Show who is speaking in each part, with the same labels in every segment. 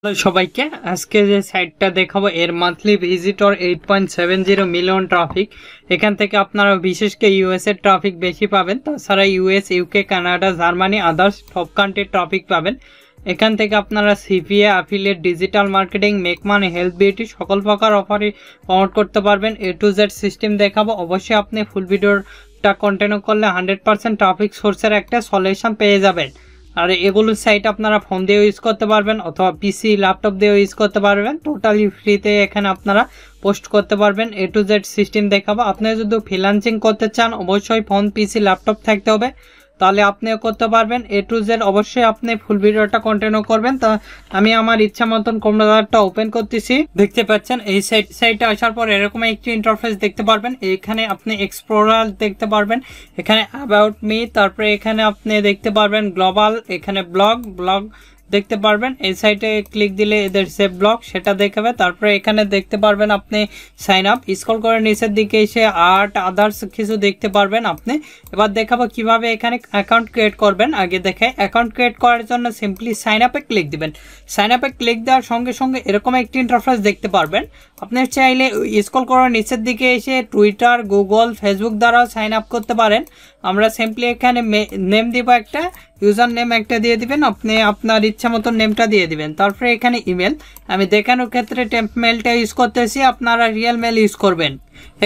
Speaker 1: Hello সবাইকে, আজকে যে সাইটটা দেখাবো এর মান্থলি ভিজিটর 8.70 মিলিয়ন ট্রাফিক। এখান থেকে আপনারা বিশেষ করে ইউএস এর ট্রাফিক বেশি পাবেন, তাছাড়া US, UK, Canada, Germany, others সব কান্ট্রির ট্রাফিক পাবেন। এখান থেকে আপনারা CPA, affiliate, digital marketing, make money, health, beauty সকল প্রকার অফারই প্রমোট করতে পারবেন। A to Z সিস্টেম দেখাবো। অবশ্যই আপনি ফুল ভিডিওটা কন্টিনিউ করলে 100% ট্রাফিক সোর্সের একটা সলিউশন পেয়ে যাবেন। আর এগুলো সাইট আপনারা ফোন দিয়ে ইউজ করতে পারবেন অথবা পিসি, ল্যাপটপ দিয়ে ইউজ করতে পারবেন। টোটালি ফ্রিতে এখানে আপনারা পোস্ট করতে পারবেন। A to Z সিস্টেম দেখাবো। আপনি যদি ফ্রিল্যান্সিং করতে চান অবশ্যই ফোন, পিসি, ল্যাপটপ থাকতে হবে, তাহলে আপনিও করতে পারবেন। A to Z অবশ্যই আপনি ফুল ভিডিওটা কন্টিনিউ করবেন। তা আমি আমার ইচ্ছা মতন কম্পিউটারটা ওপেন করতেছি। দেখতে পাচ্ছেন এই সাইটে আসার পর এরকম একটি ইন্টারফেস দেখতে পারবেন। এখানে আপনি এক্সপ্লোরার দেখতে পারবেন, এখানে অ্যাবাউট মি, তারপরে এখানে আপনি দেখতে পারবেন গ্লোবাল, এখানে ব্লগ দেখতে পারবেন। এই সাইটে ক্লিক দিলে এদের সেভ ব্লগ সেটা দেখাবে। তারপরে এখানে দেখতে পারবেন আপনি সাইন আপ, স্ক্রল করে নিচের দিকে এসে আর্ট, আদার্স কিছু দেখতে পারবেন আপনি। এবার দেখাবো কিভাবে এখানে অ্যাকাউন্ট ক্রিয়েট করবেন। আগে দেখাই, অ্যাকাউন্ট ক্রিয়েট করার জন্য সিম্পলি সাইন আপে ক্লিক দিবেন। সাইন আপে ক্লিক দেওয়ার সঙ্গে সঙ্গে এরকম একটি ইন্টারফেস দেখতে পারবেন। আপনি চাইলে স্ক্রল করে নিচের দিকে এসে টুইটার, গুগল, ফেসবুক দ্বারাও সাইন আপ করতে পারেন। আমরা সিম্পলি এখানে নেম দিব, একটা ইউজার নেম একটা দিয়ে দিবেন, আপনি আপনার ইচ্ছা মতো নেমটা দিয়ে দিবেন। তারপরে এখানে ইমেল, আমি দেখানোর ক্ষেত্রে টেম্প মেলটা ইউজ করতেছি, আপনারা রিয়েল মেল ইউজ করবেন।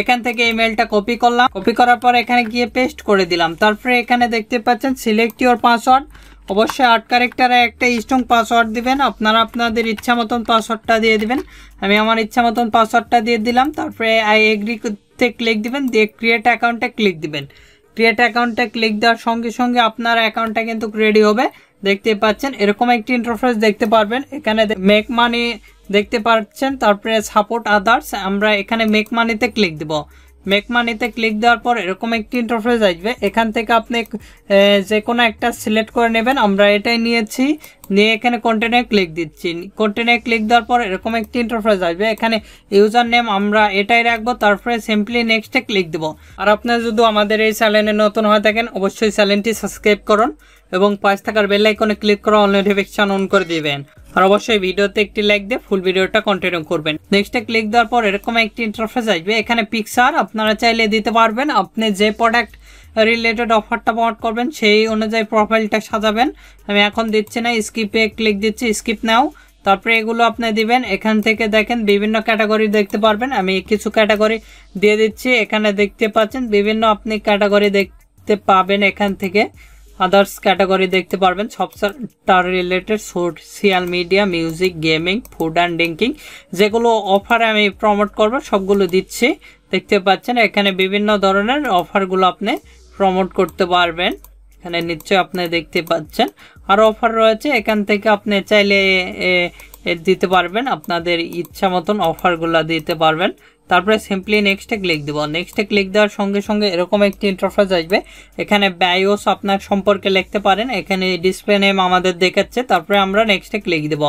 Speaker 1: এখান থেকে ইমেলটা কপি করলাম, কপি করার পর এখানে গিয়ে পেস্ট করে দিলাম। তারপরে এখানে দেখতে পাচ্ছেন সিলেক্ট ইউর পাসওয়ার্ড। অবশ্যই 8 ক্যারেক্টারে একটা স্ট্রং পাসওয়ার্ড দিবেন। আপনারা আপনাদের ইচ্ছা মতন পাসওয়ার্ডটা দিয়ে দিবেন। আমি আমার ইচ্ছা মতন পাসওয়ার্ডটা দিয়ে দিলাম। তারপরে আই এগ্রিতে ক্লিক দিবেন, দিয়ে ক্রিয়েট অ্যাকাউন্টে ক্লিক দিবেন। ক্রিয়েট অ্যাকাউন্টে ক্লিক দেওয়ার সঙ্গে সঙ্গে আপনার অ্যাকাউন্টটা কিন্তু রেডি হবে। দেখতে পাচ্ছেন এরকম একটি ইন্টারফেস দেখতে পারবেন। এখানে মেক মানি দেখতে পাচ্ছেন, তারপরে সাপোর্ট আদার্স। আমরা এখানে মেক মানিতে ক্লিক দিব। মেক মানিতে ক্লিক দেওয়ার পর এরকম একটি ইন্টারফেস আসবে। এখান থেকে আপনি যে কোনো একটা সিলেক্ট করে নেবেন। আমরা এটাই নিয়েছি, নিয়ে এখানে কন্টিনিউ ক্লিক দিচ্ছি। কন্টিনিউ ক্লিক দেওয়ার পর এরকম একটি ইন্টারফেস আসবে। এখানে ইউজার নেম আমরা এটাই রাখবো, তারপরে সিম্পলি নেক্সটে ক্লিক দেবো। আর আপনারা যদি আমাদের এই চ্যানেলে নতুন হয়ে থাকেন অবশ্যই চ্যানেলটি সাবস্ক্রাইব করুন এবং পাশে থাকার বেল আইকনে ক্লিক করে অল নোটিফিকেশন অন করে দিবেন। আর অবশ্যই ভিডিওতে একটি লাইক দিয়ে ফুল ভিডিওটা কন্টিনিউ করবেন। নেক্সটে ক্লিক দেওয়ার পর এরকম একটি ইন্টারফেস আসবে। এখানে পিকচার আপনারা চাইলে দিতে পারবেন। আপনি যে প্রোডাক্ট রিলেটেড অফারটা প্রমোট করবেন সেই অনুযায়ী প্রোফাইলটা সাজাবেন। আমি এখন দিচ্ছি না, স্কিপে ক্লিক দিচ্ছি, স্কিপ নাও। তারপরে এগুলো আপনি দিবেন। এখান থেকে দেখেন বিভিন্ন ক্যাটাগরি দেখতে পারবেন। আমি কিছু ক্যাটাগরি দিয়ে দিচ্ছি। এখানে দেখতে পাচ্ছেন বিভিন্ন আপনি ক্যাটাগরি দেখতে পাবেন। এখান থেকে আদার্স ক্যাটাগরি দেখতে পারবেন, software related, social media, music, gaming, food and drinking, যেগুলো অফারে আমি প্রমোট করব সবগুলো দিচ্ছি। দেখতে পাচ্ছেন এখানে বিভিন্ন ধরনের অফারগুলো আপনি প্রমোট করতে পারবেন। এখানে নিশ্চয়ই আপনি দেখতে পাচ্ছেন আরও অফার রয়েছে। এখান থেকে আপনি চাইলে দিতে পারবেন, আপনাদের ইচ্ছা মতন অফারগুলো দিতে পারবেন। তারপরে সিম্পলি নেক্সটে ক্লিক দেব। নেক্সটে ক্লিক দেওয়ার সঙ্গে সঙ্গে এরকম একটি ইন্টারফেস আসবে। এখানে বায়োস আপনার সম্পর্কে লিখতে পারেন। এখানে ডিসপ্লে নেম আমাদের দেখাচ্ছে। তারপরে আমরা নেক্সটে ক্লিক দেব।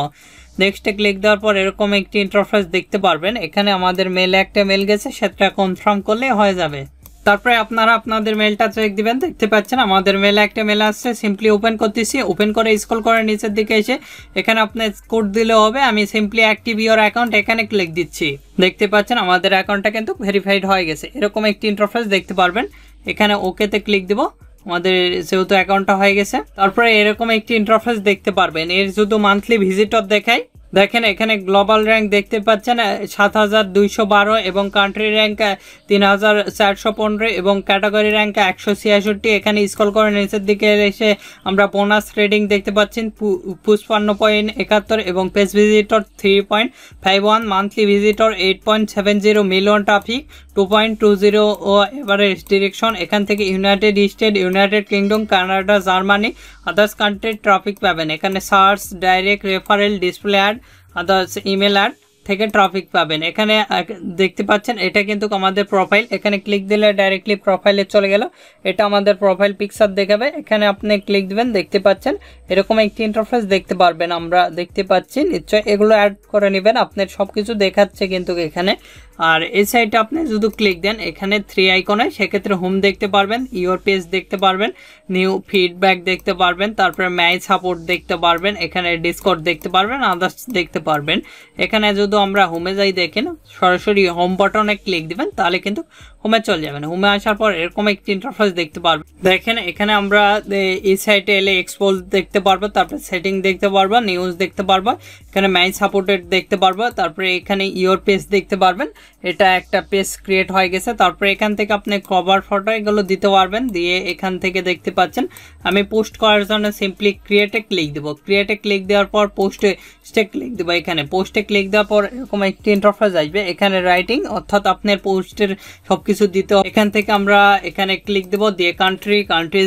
Speaker 1: নেক্সটে ক্লিক দেওয়ার পর এরকম একটি ইন্টারফেস দেখতে পারবেন। এখানে আমাদের মেলে একটা মেল গেছে, সেটা কনফার্ম করলে হয়ে যাবে। তারপরে আপনারা আপনাদের মেলটা চেক দিবেন। দেখতে পাচ্ছেন আমাদের মেলে একটা মেল আসছে। সিম্পলি ওপেন করতেছি। ওপেন করে স্ক্রল করে নিচের দিকে এসে এখানে আপনি কোড দিলে হবে। আমি সিম্পলি অ্যাক্টিভ ইওর অ্যাকাউন্ট এখানে ক্লিক দিচ্ছি। দেখতে পাচ্ছেন আমাদের অ্যাকাউন্টটা কিন্তু ভেরিফাইড হয়ে গেছে। এরকম একটি ইন্টারফেস দেখতে পারবেন। এখানে ওকেতে ক্লিক দিব, আমাদের যেহেতু অ্যাকাউন্টটা হয়ে গেছে। তারপরে এরকম একটি ইন্টারফেস দেখতে পারবেন। এর শুধু মান্থলি ভিজিটর দেখাই। দেখেন এখানে গ্লোবাল র্যাঙ্ক দেখতে পাচ্ছেন 7212 এবং কান্ট্রি র্যাঙ্ক 3415 এবং ক্যাটাগরি র্যাঙ্ক 166। এখানে স্ক্রল করে নিচের দিকে এসে আমরা বোনাস রেটিং দেখতে পাচ্ছেন 55.71 এবং page visitor 3.51, monthly visitor 8.70 million traffic 2.20 ও এভারেজ ডিরেকশন। এখান থেকে United State, United Kingdom, Canada, Germany, others কান্ট্রির ট্রাফিক পাবেন। এখানে search, direct, referral, display ad, others email ad, থেকে ট্রাফিক পাবেন। এখানে দেখতে পাচ্ছেন এটা কিন্তু আমাদের প্রোফাইল, এখানে ক্লিক দিলে ডাইরেক্টলি প্রোফাইলে চলে গেল, এটা আমাদের প্রোফাইল পিকচার দেখাবে। এখানে আপনি ক্লিক দিবেন, দেখতে পাচ্ছেন এরকম একটি ইন্টারফেস দেখতে পারবেন, আমরা দেখতে পাচ্ছি নিশ্চয়। এগুলো অ্যাড করে নেবেন, আপনার সবকিছু দেখাচ্ছে কিন্তু এখানে। আর এই সাইডে আপনি যদি ক্লিক দেন এখানে 3 আইকনে, সেক্ষেত্রে হোম দেখতে পারবেন, ইওর পেজ দেখতে পারবেন, নিউ ফিডব্যাক দেখতে পারবেন, তারপরে ম্যাই সাপোর্ট দেখতে পারবেন, এখানে ডিসকর্ড দেখতে পারবেন, আদার্স দেখতে পারবেন। এখানে যদি আমরা হোমে যাই, দেখেন সরাসরি হোম বাটনে ক্লিক দিবেন, তাহলে কিন্তু হোমে চলে যাবেন। হোমে আসার পর এরকম একটি ইন্টারফেস দেখতে পারবেন। দেখেন এখানে আমরা এই সাইটে এলে এক্সপোজ দেখতে পারবো, তারপরে সেটিং দেখতে পারবো, নিউজ দেখতে পারবো, এখানে ম্যাই সাপোর্টেড দেখতে পারবো, তারপরে এখানে ইওর পেজ দেখতে পারবেন, এটা একটা পেজ ক্রিয়েট হয়ে গেছে। তারপরে এখান থেকে আপনি কভার ফটো এগুলো দিতে পারবেন, দিয়ে এখান থেকে দেখতে পাচ্ছেন আমি পোস্ট করার জন্য সিম্পলি ক্রিয়েটে ক্লিক দেবো। ক্রিয়েটে ক্লিক দেওয়ার পর পোস্টে ক্লিক দেবো। এখানে পোস্টে ক্লিক দেওয়ার পর এরকম একটি ইন্টারফেস আসবে, এখানে রাইটিং অর্থাৎ আপনার পোস্টের সবকিছু দিতে হবে। এখান থেকে আমরা এখানে ক্লিক দেবো, দিয়ে কান্ট্রি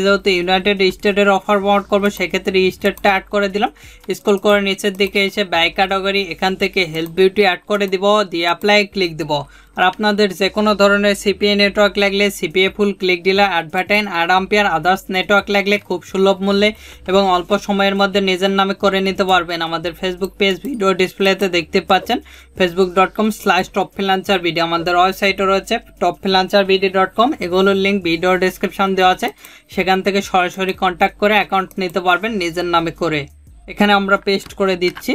Speaker 1: যেহেতু ইউনাইটেড স্টেটের অফার প্রমোট করবো, সেক্ষেত্রে স্টেটটা অ্যাড করে দিলাম। স্ক্রল করে নিচের দিকে এসে বাই ক্যাটাগরি, এখান থেকে হেলথ বিউটি অ্যাড করে দিব, দিয়ে অ্যাপ্লাই ক্লিক দেবো। আর আপনাদের যে কোনো ধরনের সিপিএ নেটওয়ার্ক লাগলে সিপিএ ফুল ক্লিক দিলে, অ্যাডভার্টাইন, অ্যাড আম্পিয়ার, আদার্স নেটওয়ার্ক লাগলে খুব সুলভ মূল্যে এবং অল্প সময়ের মধ্যে নিজের নামে করে নিতে পারবেন। আমাদের ফেসবুক পেজ ভিডিও ডিসপ্লেতে দেখতে পাচ্ছেন, facebook.com/topfreelancerbd। আমাদের ওয়েবসাইটও রয়েছে topfreelancerbd.com, এগুলোর লিঙ্ক ভিডিও ডিসক্রিপশন দেওয়া আছে, সেখান থেকে সরাসরি কন্ট্যাক্ট করে অ্যাকাউন্ট নিতে পারবেন নিজের নামে করে। এখানে আমরা পেস্ট করে দিচ্ছি,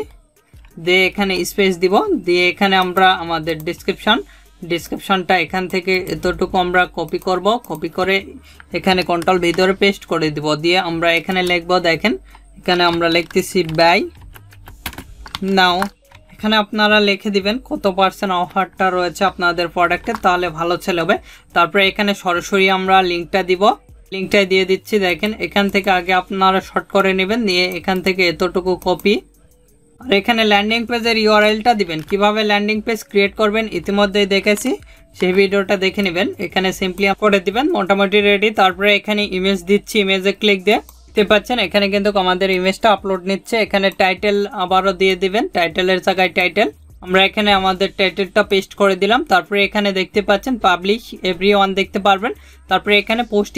Speaker 1: দিয়ে এখানে স্পেস দিব, দিয়ে এখানে আমরা আমাদের ডিসক্রিপশনটা এখান থেকে এতটুকু আমরা কপি করব, কপি করে এখানে কন্ট্রোল ভিতরে পেস্ট করে দিব, দিয়ে আমরা এখানে লিখবো। দেখেন এখানে আমরা লিখতেছি বাই নাও। এখানে আপনারা লিখে দিবেন কত % অফারটা রয়েছে আপনাদের প্রোডাক্টে, তাহলে ভালো ছেলে হবে। তারপরে এখানে সরাসরি আমরা লিঙ্কটা দিব, লিঙ্কটা দিয়ে দিচ্ছি। দেখেন এখান থেকে আগে আপনারা শর্ট করে নেবেন, নিয়ে এখান থেকে এতটুকু কপি। আর এখানে ল্যান্ডিং পেজের ইউআরএলটা দিবেন, কিভাবে ল্যান্ডিং পেজ ক্রিয়েট করবেন ইতিমধ্যেই দেখেছি, সেই ভিডিওটা দেখে নেবেন। এখানে সিম্পলি করে দিবেন, মোটামুটি রেডি। তারপরে এখানে ইমেজ দিচ্ছি, ইমেজে ক্লিক দিয়ে দেখতে পাচ্ছেন এখানে কিন্তু আমাদের ইমেজটা আপলোড নিচ্ছে। এখানে টাইটেল আবারও দিয়ে দিবেন, টাইটেলের জায়গায় টাইটেল, আমরা এখানে আমাদের টাইটেলটা পেস্ট করে দিলাম। তারপরে এখানে দেখতে পাচ্ছেন পাবলিশ এভরিওয়ান দেখতে পারবেন। তারপরে এখানে পোস্ট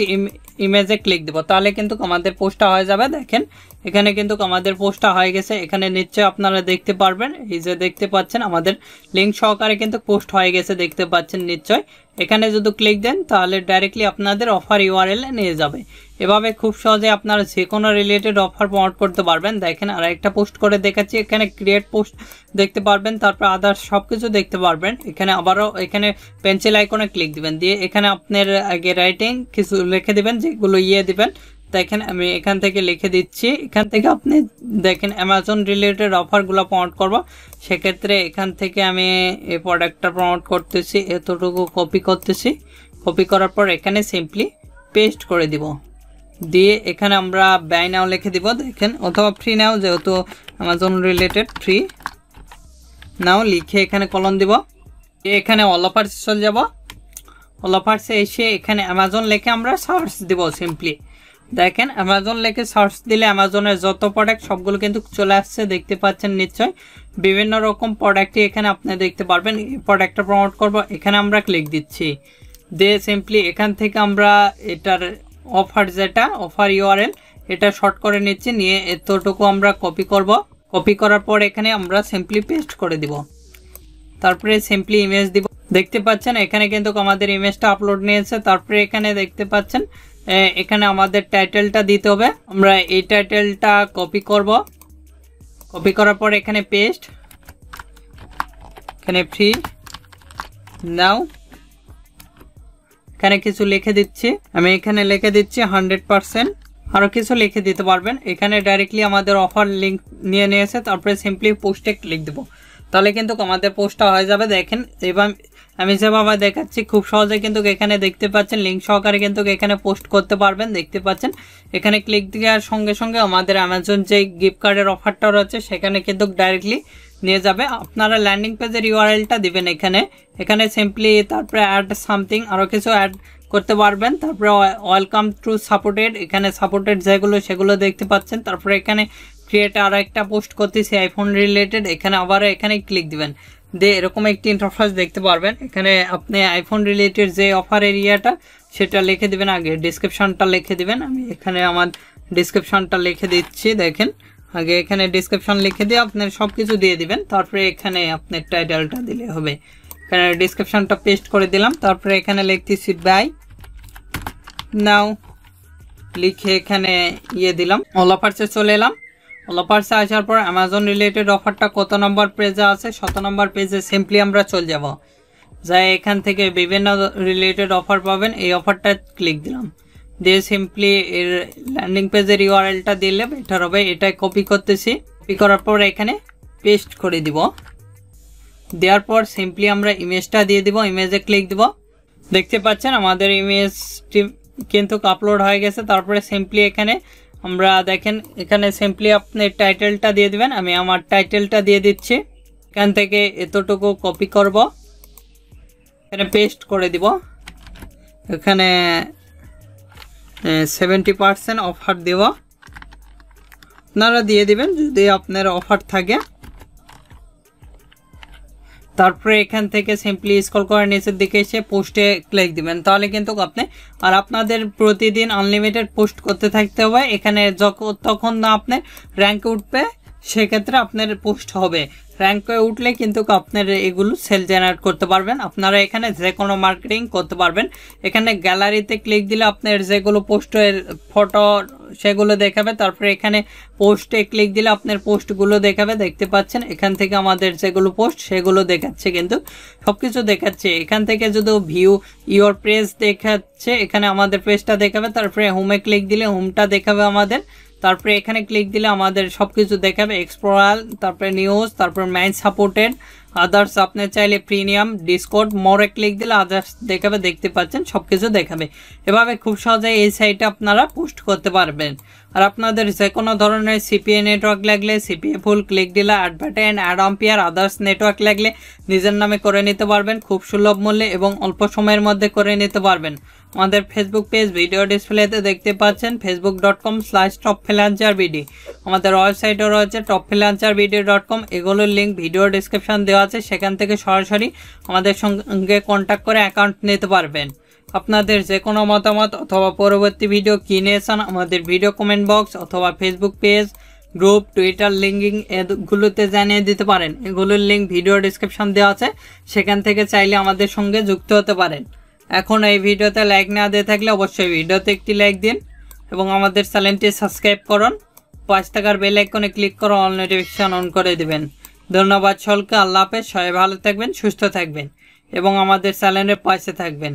Speaker 1: ইমেজে ক্লিক দেবো, তাহলে কিন্তু আমাদের পোস্টটা হয়ে যাবে। দেখেন এখানে কিন্তু আমাদের পোস্টটা হয়ে গেছে, এখানে নিশ্চয় আপনারা দেখতে পারবেন, এই যে দেখতে পাচ্ছেন আমাদের লিঙ্ক সহকারে কিন্তু পোস্ট হয়ে গেছে, দেখতে পাচ্ছেন নিশ্চয়। এখানে যদি ক্লিক দেন তাহলে ডাইরেক্টলি আপনাদের অফার ইউআরএল নিয়ে যাবে। এভাবে খুব সহজে আপনারা যে কোনো রিলেটেড অফার প্রমোট করতে পারবেন। দেখেন আর একটা পোস্ট করে দেখাচ্ছি, এখানে ক্রিয়েট পোস্ট দেখতে পারবেন, তারপর আদার্স সবকিছু দেখতে পারবেন। এখানে আবারও এখানে পেন্সিল আইকনে ক্লিক দিবেন, দিয়ে এখানে আপনার আগে রাইটিং কিছু লিখে দিবেন, যেগুলো দিবেন। দেখেন আমি এখান থেকে লিখে দিচ্ছি, এখান থেকে আপনি দেখেন অ্যামাজন রিলেটেড অফারগুলো প্রমোট করব, সেক্ষেত্রে এখান থেকে আমি এই প্রোডাক্টটা প্রমোট করতেছি, এতটুকু কপি করতেছি। কপি করার পর এখানে সিম্পলি পেস্ট করে দিব, দিয়ে এখানে আমরা বাই নাও লিখে দিব। দেখেন অথবা ফ্রি নাও, যেহেতু অ্যামাজন রিলেটেড ফ্রি নাও লিখে এখানে কলন দিব। এখানে অল অফার্স চলে যাব, অল অফার্সে এসে এখানে অ্যামাজন লিখে আমরা সার্চ দিব সিম্পলি। দেখেন অ্যামাজন লিখে সার্চ দিলে অ্যামাজনের যত প্রোডাক্ট সবগুলো কিন্তু চলে আসছে, দেখতে পাচ্ছেন নিশ্চয়। বিভিন্ন রকম প্রোডাক্টই এখানে আপনি দেখতে পারবেন। এই প্রোডাক্টটা প্রমোট করব, এখানে আমরা ক্লিক দিচ্ছি, দিয়ে সিম্পলি এখান থেকে আমরা এটার অফার যেটা অফার ইউআরএল এটা শর্ট করে নিচ্ছি, নিয়ে এতটুকু আমরা কপি করব। কপি করার পর এখানে আমরা সিম্পলি পেস্ট করে দিব, তারপরে সিম্পলি ইমেজ দিব। দেখতে পাচ্ছেন এখানে কিন্তু আমাদের ইমেজটা আপলোড নিয়েছে। তারপরে এখানে দেখতে পাচ্ছেন এখানে আমাদের টাইটেলটা দিতে হবে, আমরা এই টাইটেলটা কপি করব। কপি করার পর এখানে পেস্ট, এখানে ফ্রি নাও, এখানে কিছু লিখে দিচ্ছি, আমি এখানে লিখে দিচ্ছি 100%, আরো কিছু লিখে দিতে পারবেন। এখানে ডাইরেক্টলি আমাদের অফার লিঙ্ক নিয়ে নিয়েছে, তারপরে সিম্পলি পোস্টে ক্লিক দেবো, তাহলে কিন্তু আমাদের পোস্টটা হয়ে যাবে। দেখেন এবার আমি যেভাবে দেখাচ্ছি খুব সহজে কিন্তু এখানে দেখতে পাচ্ছেন লিঙ্ক সহকারে কিন্তু এখানে পোস্ট করতে পারবেন। দেখতে পাচ্ছেন এখানে ক্লিক দেওয়ার সঙ্গে সঙ্গে আমাদের অ্যামাজন যে গিফট কার্ডের অফারটা রয়েছে সেখানে কিন্তু ডাইরেক্টলি নিয়ে যাবে। আপনারা ল্যান্ডিং পেজের ইউআরএলটা দিবেন এখানে, এখানে সিম্পলি তারপরে অ্যাড সামথিং আরও কিছু অ্যাড করতে পারবেন। তারপরে ওয়েলকাম টু সাপোর্টেড, এখানে সাপোর্টেড যেগুলো সেগুলো দেখতে পাচ্ছেন। তারপরে এখানে ক্রিয়েট আর একটা পোস্ট করতেছি আইফোন রিলেটেড, এখানে আবার এখানে ক্লিক দিবেন, দিয়ে এরকম একটি ইন্টারফেস দেখতে পারবেন। এখানে আপনি আইফোন রিলেটেড যে অফার এরিয়াটা সেটা লিখে দিবেন, আগে ডেসক্রিপশনটা লিখে দিবেন। আমি এখানে আমার ডেসক্রিপশনটা লিখে দিচ্ছি, দেখেন আগে এখানে ডেসক্রিপশন লিখে দিয়ে আপনার সব কিছু দিয়ে দিবেন, তারপরে এখানে আপনার টাইটেলটা দিলে হবে। এখানে ডেসক্রিপশনটা পেস্ট করে দিলাম, তারপরে এখানে লিখতেছি বাই নাও লিখে এখানে দিলাম। অল অফার্সে চলে এলাম। অল অফার্সে আসার পর অ্যামাজন রিলেটেড অফারটা কত নম্বর পেজে আছে, 7 নম্বর পেজে সিম্পলি আমরা চলে যাব। যাই এখান থেকে বিভিন্ন রিলেটেড অফার পাবেন, এই অফারটা ক্লিক দিলাম, দিয়ে সিম্পলি এর ল্যান্ডিং পেজের ইউআরএলটা দিলে বেটার হবে। এটাই কপি করতেছি, কপি করার পর এখানে পেস্ট করে দিব। দেওয়ার পর সিম্পলি আমরা ইমেজটা দিয়ে দিব, ইমেজে ক্লিক দিব। দেখতে পাচ্ছেন আমাদের ইমেজটি কিন্তু আপলোড হয়ে গেছে। তারপরে সিম্পলি এখানে আমরা দেখেন এখানে সিম্পলি আপনি টাইটেলটা দিয়ে দিবেন। আমি আমার টাইটেলটা দিয়ে দিচ্ছি, এখান থেকে এতটুকু কপি করব, এখানে পেস্ট করে দিব। এখানে 70% অফার দেব, আপনারা দিয়ে দিবেন যদি আপনার অফার থাকে। তারপরে এখান থেকে সিম্পলি স্ক্রল করে নিচের দিকে এসে পোস্টে ক্লিক দিবেন, তাহলে কিন্তু আপনি আর আপনাদের প্রতিদিন আনলিমিটেড পোস্ট করতে থাকতে হবে। এখানে তখন না আপনার র্যাঙ্কে উঠবে, সেক্ষেত্রে আপনার পোস্ট হবে। র্যাঙ্কে উঠলে কিন্তু আপনার এগুলো সেল জেনারেট করতে পারবেন। আপনারা এখানে যে কোনো মার্কেটিং করতে পারবেন। এখানে গ্যালারিতে ক্লিক দিলে আপনার যেগুলো পোস্টের ফটো সেগুলো দেখাবে। তারপরে এখানে পোস্টে ক্লিক দিলে আপনার পোস্টগুলো দেখাবে। দেখতে পাচ্ছেন এখান থেকে আমাদের যেগুলো পোস্ট সেগুলো দেখাচ্ছে, কিন্তু সব কিছু দেখাচ্ছে। এখান থেকে যদি ভিউ ইওর পেজ দেখাচ্ছে, এখানে আমাদের পেজটা দেখাবে। তারপরে হোমে ক্লিক দিলে হোমটা দেখাবে আমাদের। তারপরে এখানে ক্লিক দিলে আমাদের সবকিছু দেখাবে, এক্সপ্লোরার, তারপরে নিউজ, তারপরে ম্যাচ সাপোর্টেড, আদার্স। আপনি চাইলে প্রিমিয়াম, ডিসকর্ড, মোরে ক্লিক দিলে আদার্স দেখাবে। দেখতে পাচ্ছেন সবকিছু দেখাবে। এভাবে খুব সহজে এই সাইটে আপনারা পোস্ট করতে পারবেন। আর আপনাদের যে কোনো ধরনের সিপিএ নেটওয়ার্ক লাগলে সিপিএ ফুল ক্লিক দিলে, অ্যাডভার্টাইন, অ্যাড অ্যাম্পিয়ার, আদার্স নেটওয়ার্ক লাগলে নিজের নামে করে নিতে পারবেন খুব সুলভ মূল্যে এবং অল্প সময়ের মধ্যে করে নিতে পারবেন। আমাদের ফেসবুক পেজ ভিডিও ডিসপ্লেতে দেখতে পাচ্ছেন, facebook.com/topfreelancerbd। আমাদের ওয়েবসাইটও রয়েছে topfreelancerbd.com। এগুলোর লিঙ্ক ভিডিও ডিসক্রিপশন দেওয়া আছে, সেখান থেকে সরাসরি আমাদের সঙ্গে কন্ট্যাক্ট করে অ্যাকাউন্ট নিতে পারবেন। আপনাদের যে কোনো মতামত অথবা পরবর্তী ভিডিও কি নিয়েছেন আমাদের ভিডিও কমেন্ট বক্স অথবা Facebook page, group, Twitter linking এগুলোতে জানিয়ে দিতে পারেন। এগুলোর লিঙ্ক ভিডিও ডিসক্রিপশন দেওয়া আছে, সেখান থেকে চাইলে আমাদের সঙ্গে যুক্ত হতে পারেন। এখন এই ভিডিওতে লাইক না দিয়ে থাকলে অবশ্যই ভিডিওতে একটি লাইক দিন এবং আমাদের চ্যানেলটি সাবস্ক্রাইব করুন। 5 টাকার বেল আইকনে ক্লিক করে অল নোটিফিকেশন অন করে দিবেন। ধন্যবাদ সকলকে। আল্লাহ হাফেজ। সবাই ভালো থাকবেন, সুস্থ থাকবেন এবং আমাদের চ্যানেলের পাশে থাকবেন।